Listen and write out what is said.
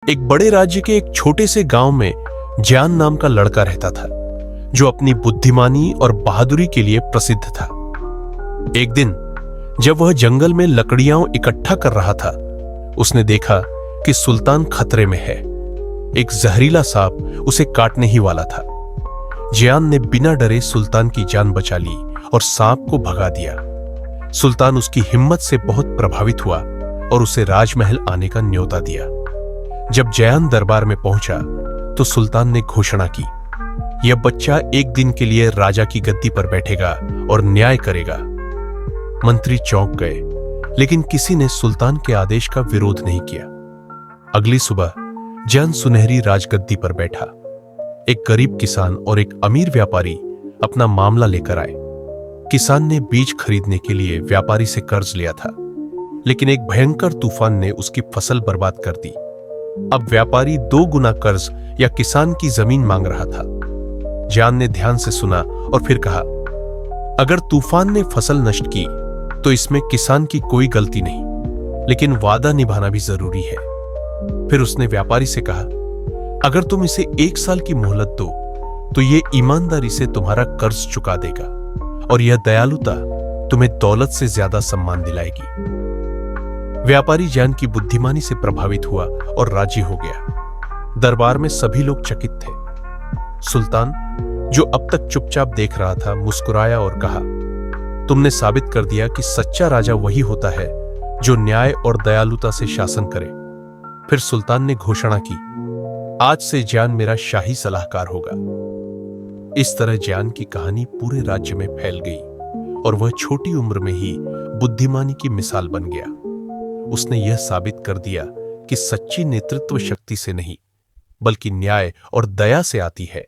एक बड़े राज्य के एक छोटे से गांव में जियान नाम का लड़का रहता था, जो अपनी बुद्धिमानी और बहादुरी के लिए प्रसिद्ध था। एक दिन जब वह जंगल में लकड़ियां इकट्ठा कर रहा था, उसने देखा कि सुल्तान खतरे में है। एक जहरीला सांप उसे काटने ही वाला था। जियान ने बिना डरे सुल्तान की जान बचा ली और सांप को भगा दिया। सुल्तान उसकी हिम्मत से बहुत प्रभावित हुआ और उसे राजमहल आने का न्योता दिया। जब जियान दरबार में पहुंचा तो सुल्तान ने घोषणा की, यह बच्चा एक दिन के लिए राजा की गद्दी पर बैठेगा और न्याय करेगा। मंत्री चौंक गए, लेकिन किसी ने सुल्तान के आदेश का विरोध नहीं किया। अगली सुबह जियान सुनहरी राजगद्दी पर बैठा। एक गरीब किसान और एक अमीर व्यापारी अपना मामला लेकर आए। किसान ने बीज खरीदने के लिए व्यापारी से कर्ज लिया था, लेकिन एक भयंकर तूफान ने उसकी फसल बर्बाद कर दी। अब व्यापारी 2 गुना कर्ज या किसान की जमीन मांग रहा था। जियान ने ध्यान से सुना और फिर कहा, अगर तूफान ने फसल नष्ट की तो इसमें किसान की कोई गलती नहीं, लेकिन वादा निभाना भी जरूरी है। फिर उसने व्यापारी से कहा, अगर तुम इसे 1 साल की मोहलत दो तो ये ईमानदारी से तुम्हारा कर्ज चुका देगा और यह दयालुता तुम्हें दौलत से ज्यादा सम्मान दिलाएगी। व्यापारी जियान की बुद्धिमानी से प्रभावित हुआ और राजी हो गया। दरबार में सभी लोग चकित थे। सुल्तान, जो अब तक चुपचाप देख रहा था, मुस्कुराया और कहा, तुमने साबित कर दिया कि सच्चा राजा वही होता है जो न्याय और दयालुता से शासन करे। फिर सुल्तान ने घोषणा की, आज से जियान मेरा शाही सलाहकार होगा। इस तरह जियान की कहानी पूरे राज्य में फैल गई और वह छोटी उम्र में ही बुद्धिमानी की मिसाल बन गया। उसने यह साबित कर दिया कि सच्ची नेतृत्व शक्ति से नहीं, बल्कि न्याय और दया से आती है।